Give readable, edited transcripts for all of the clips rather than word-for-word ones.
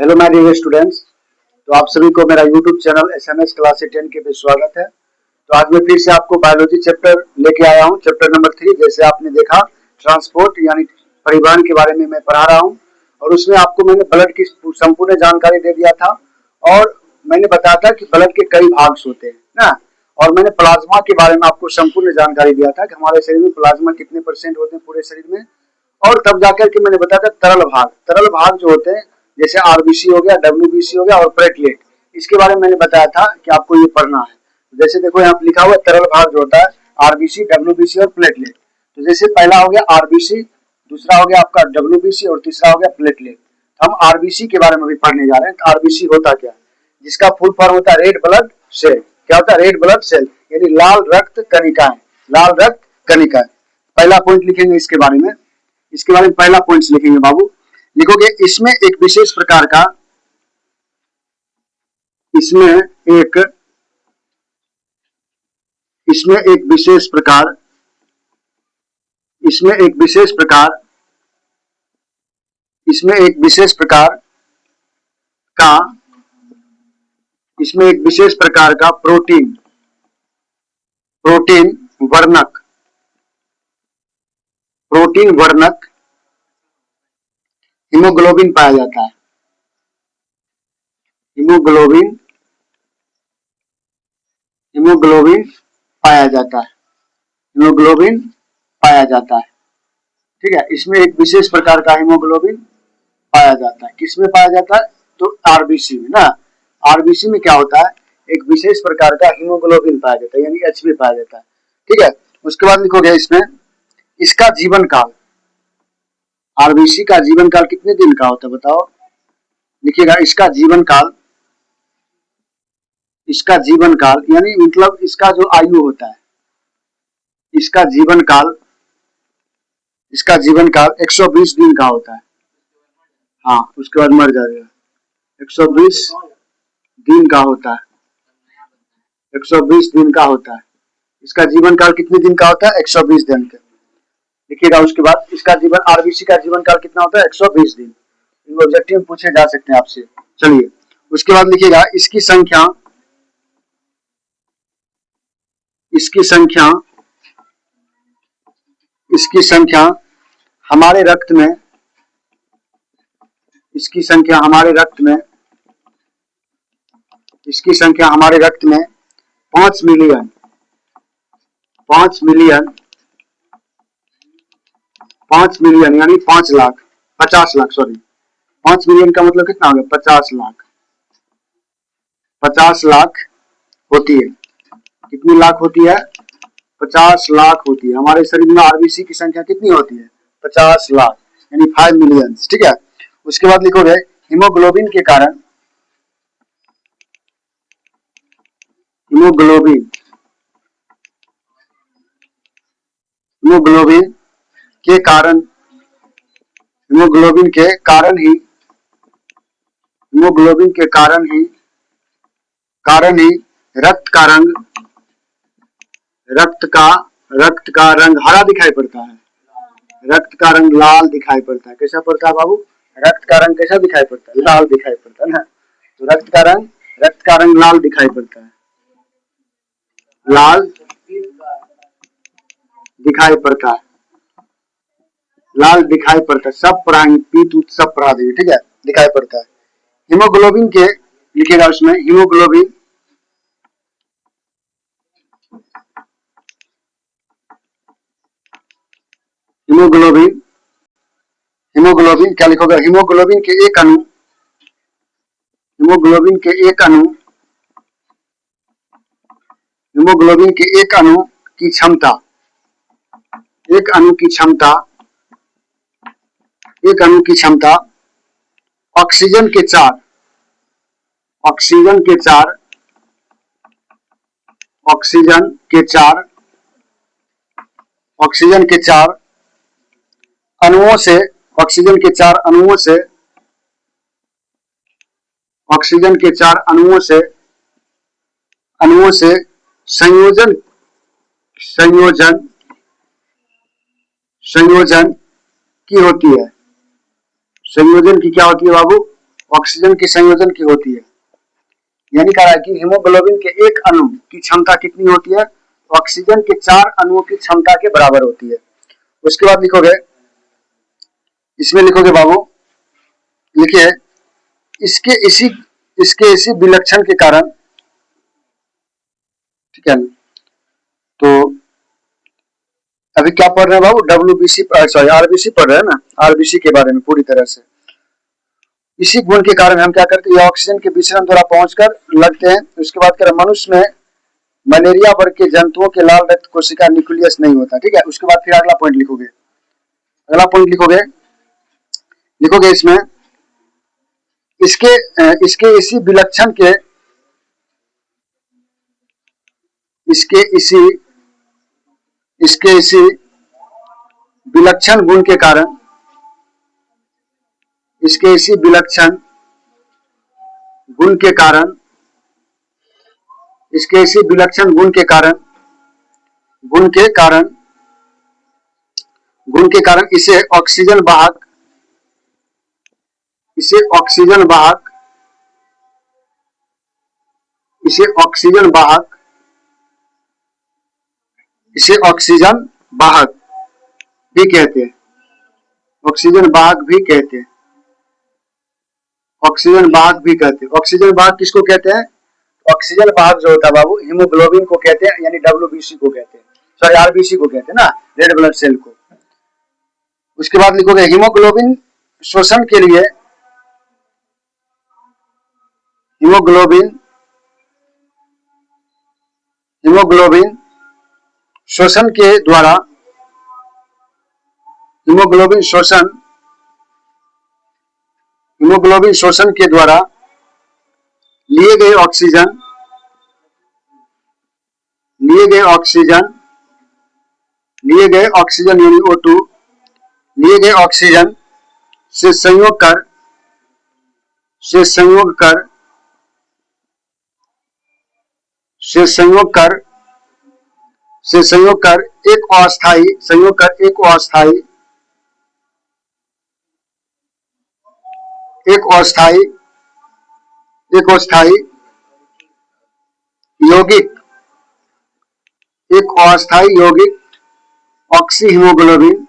Hello my dear students. तो आप सभी को मेरा यूट्यूब चैनल एसएमएस क्लास 10 के पे स्वागत है। तो आज मैं फिर से आपको बायोलॉजी चैप्टर लेके आया हूँ, चैप्टर नंबर 3। जैसे आपने देखा ट्रांसपोर्ट यानी परिवहन के बारे में मैं पढ़ा रहा हूँ और उसमें आपको मैंने ब्लड की संपूर्ण जानकारी दे दिया था और मैंने बताया था कि ब्लड के कई भाग होते हैं ना, और मैंने प्लाज्मा के बारे में आपको संपूर्ण जानकारी दिया था कि हमारे शरीर में प्लाज्मा कितने % होते हैं पूरे शरीर में। और तब जाकर के मैंने बताया था तरल भाग जो होते हैं जैसे आरबीसी हो गया, डब्ल्यूबीसी हो गया और प्लेटलेट, इसके बारे में मैंने बताया था कि आपको ये पढ़ना है। जैसे देखो यहाँ पे लिखा हुआ है तरल भाग जो होता है आरबीसी, डब्ल्यूबीसी और प्लेटलेट। तो जैसे पहला हो गया आरबीसी, दूसरा हो गया आपका डब्ल्यूबीसी और तीसरा हो गया प्लेटलेट। हम आरबीसी के बारे में भी पढ़ने जा रहे हैं। आरबीसी होता क्या, जिसका फुल फॉर्म होता है रेड ब्लड सेल। क्या होता है? रेड ब्लड सेल यानी लाल रक्त कणिकाएं, लाल रक्त कणिकाएं। पहला पॉइंट लिखेंगे इसके बारे में, पहला पॉइंट लिखेंगे बाबू। लिखोगे इसमें एक विशेष प्रकार का, इसमें एक विशेष प्रकार, इसमें एक विशेष प्रकार का, इसमें एक विशेष प्रकार का प्रोटीन वर्णक हीमोग्लोबिन पाया जाता है। हीमोग्लोबिन पाया जाता है। ठीक है, इसमें एक विशेष प्रकार का हीमोग्लोबिन पाया जाता है। किसमें पाया जाता है? तो आरबीसी में ना। आरबीसी में क्या होता है? एक विशेष प्रकार का हीमोग्लोबिन पाया जाता है यानी एचबी पाया जाता है। ठीक है, उसके बाद लिखोगे इसमें इसका जीवन काल। आरबीसी का जीवन काल कितने दिन का होता है बताओ? लिखिएगा इसका जीवन काल यानी मतलब इसका जो आयु होता है, इसका जीवन काल 120 दिन का होता है। हाँ, उसके बाद मर जाएगा। 120 दिन का होता है, 120 दिन का होता है। इसका जीवन काल कितने दिन का होता है? 120 दिन का। लिखिएगा उसके बाद इसका जीवन, आरबीसी का जीवन काल कितना होता है? 120 दिन। ऑब्जेक्टिव में पूछे जा सकते हैं आपसे। चलिए उसके बाद लिखिएगा इसकी संख्या हमारे रक्त में, इसकी संख्या हमारे रक्त में 5 मिलियन यानी 50 लाख, 5 मिलियन का मतलब कितना हो गया? 50 लाख होती है। कितनी लाख होती है? 50 लाख होती है। हमारे शरीर में आरबीसी की संख्या कितनी होती है? 50 लाख यानी 5 मिलियन। ठीक है, उसके बाद लिखोगे हीमोग्लोबिन के कारण, हीमोग्लोबिन के कारण ही रक्त का रंग हरा दिखाई पड़ता है। रक्त का रंग लाल दिखाई पड़ता है। कैसा पड़ता है बाबू? रक्त का रंग कैसा दिखाई पड़ता है? लाल दिखाई पड़ता है ना। तो रक्त का रंग लाल दिखाई पड़ता है, लाल दिखाई पड़ता है। सब पढ़ाएंगे, पीत सब पढ़ा देंगे। ठीक है, दिखाई पड़ता है। हीमोग्लोबिन के लिखिएगा उसमें हीमोग्लोबिन क्या लिखोगे? हीमोग्लोबिन के एक अणु की क्षमता ऑक्सीजन के 4 अणुओं से संयोजन की होती है। संयोजन की क्या होती है बाबू? ऑक्सीजन के संयोजन की होती है। यानी कह रहा है कि हीमोग्लोबिन के एक अणु की क्षमता कितनी होती है? ऑक्सीजन के 4 अणुओं की क्षमता के बराबर होती है। उसके बाद लिखोगे, इसमें लिखोगे बाबू, लिखिए इसके इसी विलक्षण के कारण, ठीक है। तो अभी क्या पढ़ रहे हैं बाबू? WBC सॉरी आरबीसी पढ़ रहे हैं ना, आरबीसी के बारे में पूरी तरह से। इसी गुण के कारण हम क्या करते हैं, ऑक्सीजन के विसरण द्वारा पहुंचकर लगते हैं। उसके बाद कह रहे मनुष्य में मलेरिया वर्ग के जंतुओं के लाल रक्त कोशिका न्यूक्लियस नहीं होता, ठीक है। उसके बाद फिर अगला पॉइंट लिखोगे, अगला पॉइंट लिखोगे इसमें इसके इसी विलक्षण के इसके इसी विलक्षण गुण के कारण, इसके इसी विलक्षण गुण के कारण, इसके इसी विलक्षण गुण के कारण इसे ऑक्सीजन वाहक भी कहते हैं। ऑक्सीजन वाहक भी कहते हैं। ऑक्सीजन वाहक किसको कहते हैं? ऑक्सीजन वाहक जो होता है बाबू, हीमोग्लोबिन को कहते हैं, यानी WBC को कहते हैं, सॉरी आरबीसी को कहते हैं ना, रेड ब्लड सेल को। उसके बाद लिखोगे हीमोग्लोबिन शोषण के लिए, हीमोग्लोबिन शोषण के द्वारा, हीमोग्लोबिन शोषण के द्वारा लिए गए ऑक्सीजन यानी O2, लिए गए ऑक्सीजन से संयोग कर एक अस्थायी यौगिक ऑक्सी हीमोग्लोबिन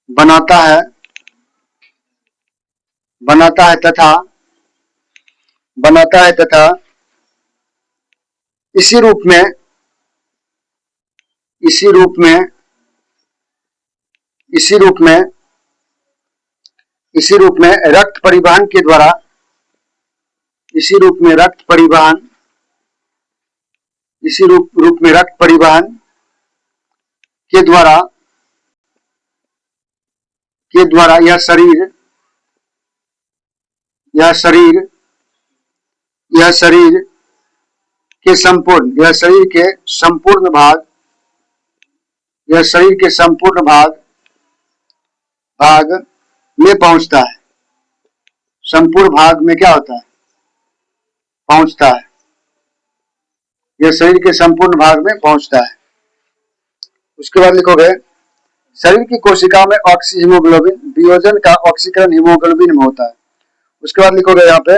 बनाता है तथा इसी रूप में रक्त परिवहन के द्वारा, यह शरीर के संपूर्ण भाग में पहुंचता है। संपूर्ण भाग में क्या होता है? पहुंचता है। यह शरीर के संपूर्ण भाग में पहुंचता है। उसके बाद लिखोगे शरीर की कोशिका में ऑक्सी हीमोग्लोबिन वियोजन का ऑक्सीकरण हीमोग्लोबिन में होता है। उसके बाद लिखोगे यहाँ पे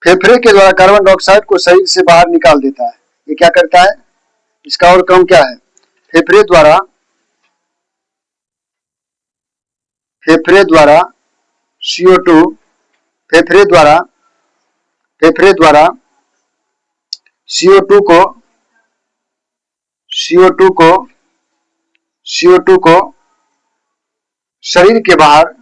फेफड़े के द्वारा कार्बन डाइऑक्साइड को शरीर से बाहर निकाल देता है। ये क्या करता है? इसका और क्रम क्या है? फेफड़े द्वारा CO2 को शरीर के बाहर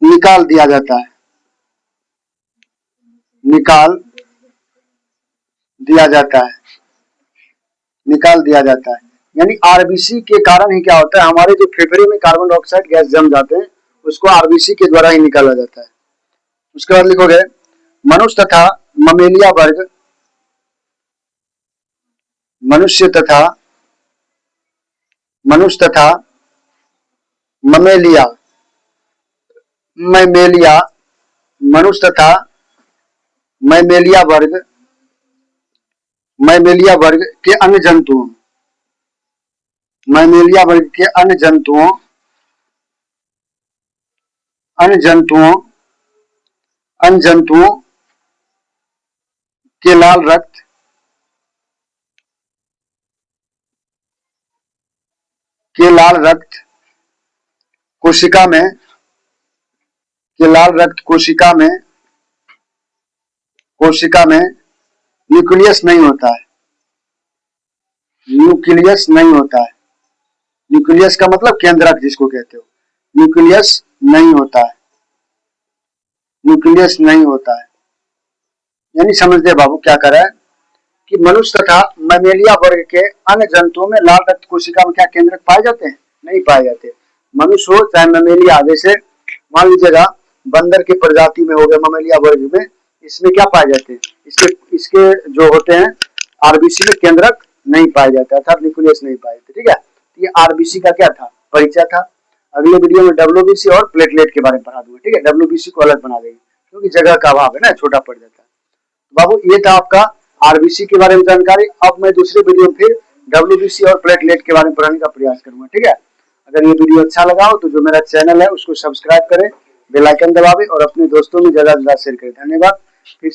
निकाल दिया जाता है। यानी आरबीसी के कारण ही क्या होता है, हमारे जो फेफड़े में कार्बन डाइऑक्साइड गैस जम जाते हैं उसको आरबीसी के द्वारा ही निकाला जाता है। उसके बाद लिखोगे मनुष्य तथा ममेलिया वर्ग मनुष्य तथा ममेलिया मैमेलिया मनुष्य तथा मैमेलिया वर्ग के अन्य जंतुओं मैमेलिया वर्ग के अन्य जंतुओं अन्य जंतुओं के लाल रक्त कोशिका में न्यूक्लियस नहीं होता है। न्यूक्लियस का मतलब केंद्रक जिसको कहते हो, न्यूक्लियस नहीं होता है। यानी समझते बाबू क्या कर रहा है कि मनुष्य तथा मैमेलिया वर्ग के अन्य जंतुओं में लाल रक्त कोशिका में क्या केंद्रक पाए जाते हैं? नहीं पाए जाते। मनुष्य हो चाहे मैमेलिया, जैसे मान लीजिएगा बंदर की प्रजाति में हो गया मैमेलिया वर्ग में, इसमें क्या पाए जाते हैं? इसके जो होते हैं आरबीसी में केंद्रक नहीं पाए जाते, अर्थात न्यूक्लियस नहीं पाए जाते। ठीक है, ये आरबीसी का क्या था, परिचय था। अगले वीडियो में डब्ल्यूबीसी और प्लेटलेट के बारे में पढ़ा दूंगा। ठीक है, डब्ल्यूबीसी को अलग बना देंगे क्योंकि जगह का अभाव है ना, छोटा पड़ जाता है। बाबू ये था आपका आरबीसी के बारे में जानकारी। अब मैं दूसरे वीडियो में फिर डब्ल्यूबीसी और प्लेटलेट के बारे में पढ़ाने का प्रयास करूंगा। ठीक है, अगर ये वीडियो अच्छा लगा हो तो जो मेरा चैनल है उसको सब्सक्राइब करें, बेल आइकन दबावें और अपने दोस्तों में ज्यादा से ज्यादा शेयर करें। धन्यवाद। फिर